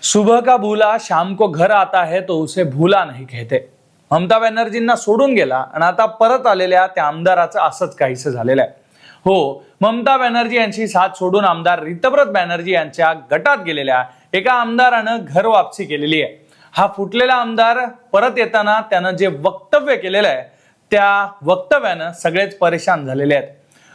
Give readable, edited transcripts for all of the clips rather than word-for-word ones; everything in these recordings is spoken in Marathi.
सुबह का भूला शाम को घर आता है तो उसे भूला नाही कहते. ममता बॅनर्जींना सोडून गेला आणि आता परत आलेल्या त्या आमदाराचं असंच काहीसं झालेलं आहे. हो, ममता बॅनर्जी यांची साथ सोडून आमदार रितव्रत बॅनर्जी यांच्या गटात गेलेल्या एका आमदारानं घर वापसी केलेली आहे. हा फुटलेला आमदार परत येताना त्यानं जे वक्तव्य केलेलं आहे त्या वक्तव्यानं सगळेच परेशान झालेले आहेत.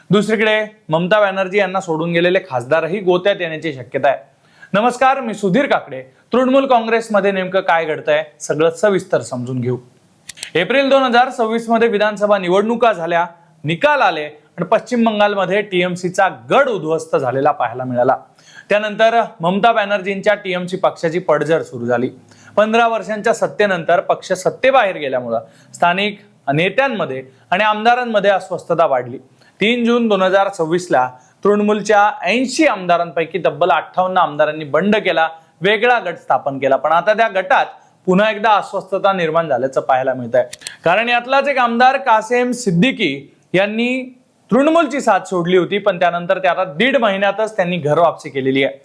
दुसरीकडे ममता बॅनर्जी यांना सोडून गेलेले खासदारही गोत्यात येण्याची शक्यता आहे. नमस्कार, मी सुधीर काकडे. तृणमूल काँग्रेसमध्ये नेमकं काय घडतंय सगळं सविस्तर समजून घेऊ. एप्रिल 2026 मध्ये विधानसभा निवडणुका झाल्या, निकाल आले आणि पश्चिम बंगालमध्ये टीएमसीचा गड उद्ध्वस्त झालेला पाहायला मिळाला. त्यानंतर ममता बॅनर्जींच्या टीएमसी पक्षाची पडझड सुरू झाली. 15 वर्षांच्या सत्तेनंतर पक्ष सत्तेबाहेर गेल्यामुळे स्थानिक नेत्यांमध्ये आणि आमदारांमध्ये अस्वस्थता वाढली. 3 जून 2026 ला तृणमूलच्या 80 आमदारांपैकी तब्बल 58 आमदारांनी बंड केला, वेगळा गट स्थापन केला. पण आता त्या गटात पुन्हा एकदा अस्वस्थता निर्माण झाल्याचं पाहायला मिळत आहे. कारण यातलाच एक आमदार कासेम सिद्दीकी यांनी तृणमूलची साथ सोडली होती, पण त्यानंतर ते आता 1.5 महिन्यातच त्यांनी घर वापसी केलेली आहे.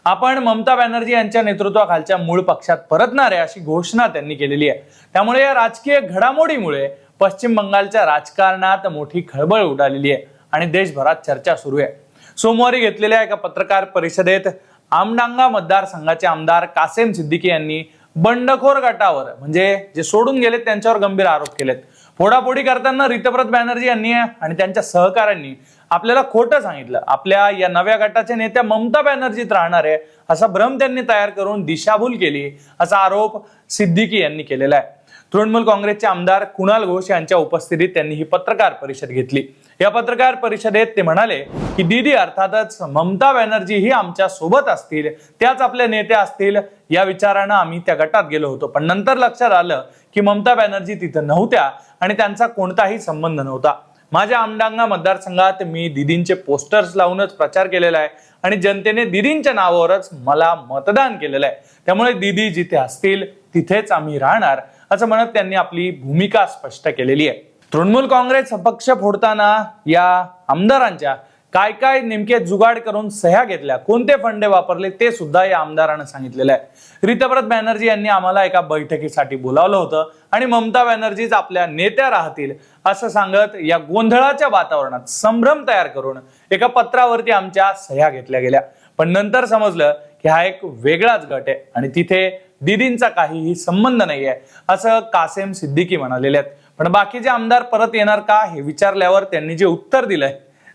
आपण ममता बॅनर्जी यांच्या नेतृत्वाखालच्या मूळ पक्षात परतणार आहे अशी घोषणा त्यांनी केलेली आहे. त्यामुळे या राजकीय घडामोडीमुळे पश्चिम बंगालच्या राजकारणात मोठी खळबळ उडालेली आहे आणि देशभरात चर्चा सुरू आहे. सोमवारी घेतलेल्या एका पत्रकार परिषदेत आमडांगा मतदारसंघाचे आमदार कासेम सिद्दीकी यांनी बंडखोर गटावर म्हणजे जे सोडून गेले त्यांच्यावर गंभीर आरोप केलेत. फोडाफोडी करताना रितव्रत बॅनर्जी यांनी आणि त्यांच्या सहकाऱ्यांनी आपल्याला खोटं सांगितलं. आपल्या या नव्या गटाच्या नेत्या ममता बॅनर्जीत राहणार आहे असा भ्रम त्यांनी तयार करून दिशाभूल केली असा आरोप सिद्दीकी यांनी केलेला आहे. तृणमूल काँग्रेसचे आमदार कुणाल घोष यांच्या उपस्थितीत त्यांनी ही पत्रकार परिषद घेतली. या पत्रकार परिषदेत ते म्हणाले की दीदी अर्थातच ममता बॅनर्जी ही आमच्या सोबत असतील, त्याच आपल्या नेत्या असतील या विचारानं आम्ही त्या गटात गेलो होतो. पण नंतर लक्षात आलं की ममता बॅनर्जी तिथं नव्हत्या आणि त्यांचा कोणताही संबंध नव्हता. माझ्या आमडांगा मतदारसंघात मी दीदींचे पोस्टर्स लावूनच प्रचार केलेला आहे आणि जनतेने दीदींच्या नावावरच मला मतदान केलेलं आहे. त्यामुळे दीदी जिथे असतील तिथेच आम्ही राहणार असं म्हणत त्यांनी आपली भूमिका स्पष्ट केलेली आहे. तृणमूल काँग्रेस पक्ष फोडताना या आमदारांच्या काय काय नेमके जुगाड करून सह्या घेतल्या, कोणते फंडे वापरले ते सुद्धा या आमदारानं सांगितलेलं आहे. रितव्रत बॅनर्जी यांनी आम्हाला एका बैठकीसाठी बोलावलं होतं आणि ममता बॅनर्जीच आपल्या नेत्या राहतील असं सांगत या गोंधळाच्या वातावरणात संभ्रम तयार करून एका पत्रावरती आमच्या सह्या घेतल्या गेल्या. पण नंतर समजलं की हा एक वेगळाच गट आहे आणि तिथे दीदींचा काहीही संबंध नाहीये असं कासेम सिद्दीकी म्हणालेले आहेत. पण बाकीचे आमदार परत येणार का हे विचारल्यावर त्यांनी जे उत्तर दिलंय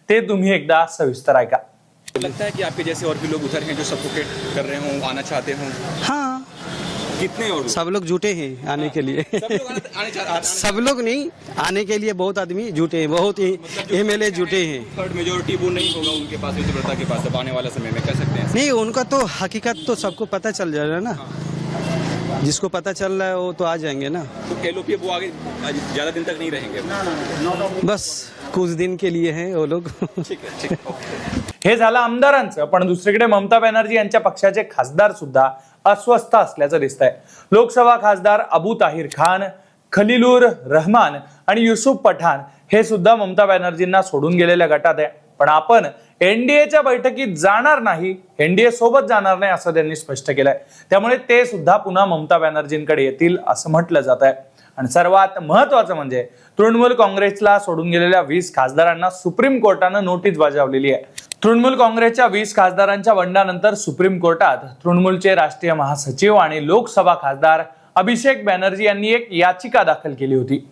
ते तुम्ही एकदा सविस्तर ऐका. लगता है कि आपके जैसे और भी लोग उधर हैं जो सफोकेट कर रहे हों, आना चाहते हों? हाँ, कितने और सब लोग जुटे हैं आने के लिए. सब लोग नहीं, आने के लिए बहुत आदमी जुटे हैं, बहुत ही एमएलए जुटे हैं. थर्ड मेजोरिटी वो नहीं होगा उनके पास, रितव्रता के पास अब आने वाले समय में, कह सकते हैं? नहीं, उनका तो हकीकत तो सबको पता चल जाएगा ना. जिसको पता चल रहा है वो तो आ जाएंगे ना. तो एलओपी वो आगे ज्यादा दिन तक नहीं रहेंगे, बस कुछ दिन के लिए हैं वो लोग. ठीक है, ठीक है. हे झालं आमदारांचं. पण दुसरीकडे ममता बॅनर्जी यांच्या पक्षाचे खासदार सुद्धा अस्वस्थ असल्याचं दिसतंय. लोकसभा खासदार अबू ताहिर खान, खलीलुर रहमान आणि युसुफ पठाण हे सुद्धा ममता बॅनर्जींना सोडून गेलेल्या गटात आहे. पण आपण एनडीएच्या बैठकीत जाणार नाही, एनडीए सोबत जाणार नाही असं त्यांनी स्पष्ट केलंय. त्यामुळे ते सुद्धा पुन्हा ममता बॅनर्जींकडे येतील असं म्हटलं जात आहे. आणि सर्वात महत्वाचं म्हणजे तृणमूल काँग्रेसला सोडून गेलेल्या 20 खासदारांना सुप्रीम कोर्टानं नोटीस बजावलेली आहे. तृणमूल काँग्रेसच्या 20 खासदारांच्या बंडानंतर सुप्रीम कोर्टात तृणमूलचे राष्ट्रीय महासचिव आणि लोकसभा खासदार अभिषेक बॅनर्जी यांनी एक याचिका दाखल केली होती.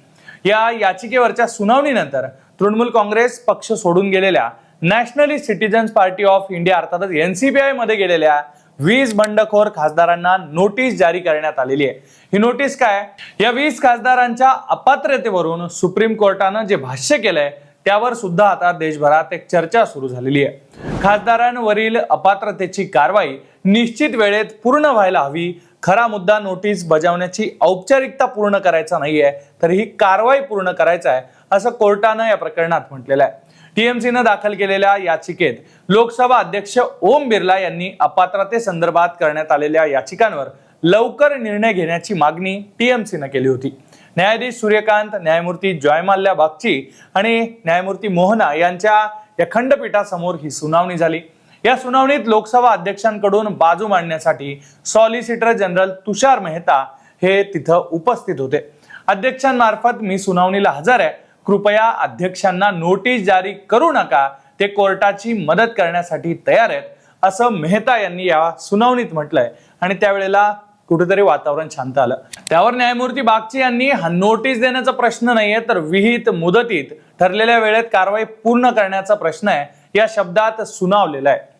या याचिकेवरच्या सुनावणीनंतर तृणमूल काँग्रेस पक्ष सोडून गेलेल्या nationalist citizens party of India अर्थातच एनसीपीआय मध्ये गेलेल्या 20 बंडखोर खासदारांना नोटीस जारी करण्यात आलेली आहे. ही नोटीस काय? या 20 खासदारांच्या अपात्रतेवरून सुप्रीम कोर्टानं जे भाष्य केलंय त्यावर सुद्धा आता देशभरात एक चर्चा सुरू झालेली आहे. खासदारांवरील अपात्रतेची कारवाई निश्चित वेळेत पूर्ण व्हायला हवी. खरा मुद्दा नोटीस बजावण्याची औपचारिकता पूर्ण करायचा नाहीये, तर ही कारवाई पूर्ण करायचा आहे असं कोर्टानं या प्रकरणात म्हटलेलं आहे. टीएमसीनं दाखल केलेल्या याचिकेत लोकसभा अध्यक्ष ओम बिर्ला यांनी अपात्रतेसंदर्भात करण्यात आलेल्या याचिकांवर लवकर निर्णय घेण्याची मागणी टीएमसीनं केली होती. न्यायाधीश सूर्यकांत, न्यायमूर्ती जयमाल्या बागची आणि न्यायमूर्ती मोहना यांच्या या खंडपीठासमोर ही सुनावणी झाली. या सुनावणीत लोकसभा अध्यक्षांकडून बाजू मांडण्यासाठी सॉलिसिटर जनरल तुषार मेहता हे तिथं उपस्थित होते. अध्यक्षांमार्फत मी सुनावणीला हजर आहे, कृपया अध्यक्षांना नोटीस जारी करू नका, ते कोर्टाची मदत करण्यासाठी तयार आहेत, असं मेहता यांनी या सुनावणीत म्हटलंय. आणि त्यावेळेला कुठेतरी वातावरण शांत आलं. त्यावर न्यायमूर्ती बागची यांनी नोटीस देण्याचा प्रश्न नाहीये, तर विहित मुदतीत ठरलेल्या वेळेत कारवाई पूर्ण करण्याचा प्रश्न आहे, या शब्दात सुनावलेला आहे.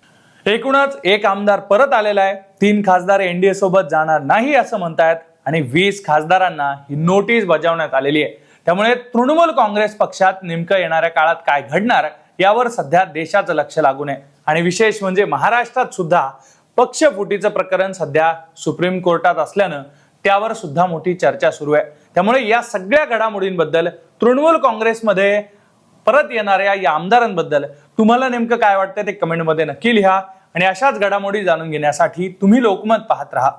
एकूणच एक आमदार परत आलेला आहे. 3 खासदार एनडीए सोबत जाणार नाही असं म्हणतायत आणि 20 खासदारांना ही नोटीस बजावण्यात आलेली आहे. त्यामुळे तृणमूल काँग्रेस पक्षात नेमकं येणाऱ्या काळात काय घडणार यावर सध्या देशाचं लक्ष लागून आहे. आणि विशेष म्हणजे महाराष्ट्रात सुद्धा पक्षफुटीचं प्रकरण सध्या सुप्रीम कोर्टात असल्यानं त्यावर सुद्धा मोठी चर्चा सुरू आहे. त्यामुळे या सगळ्या घडामोडींबद्दल, तृणमूल काँग्रेसमध्ये परत येणाऱ्या या आमदारांबद्दल तुम्हाला नेमकं काय वाटतं ते कमेंटमध्ये नक्की लिहा. आणि अशाच घडामोडी जाणून घेण्यासाठी तुम्ही लोकमत पाहत राहा.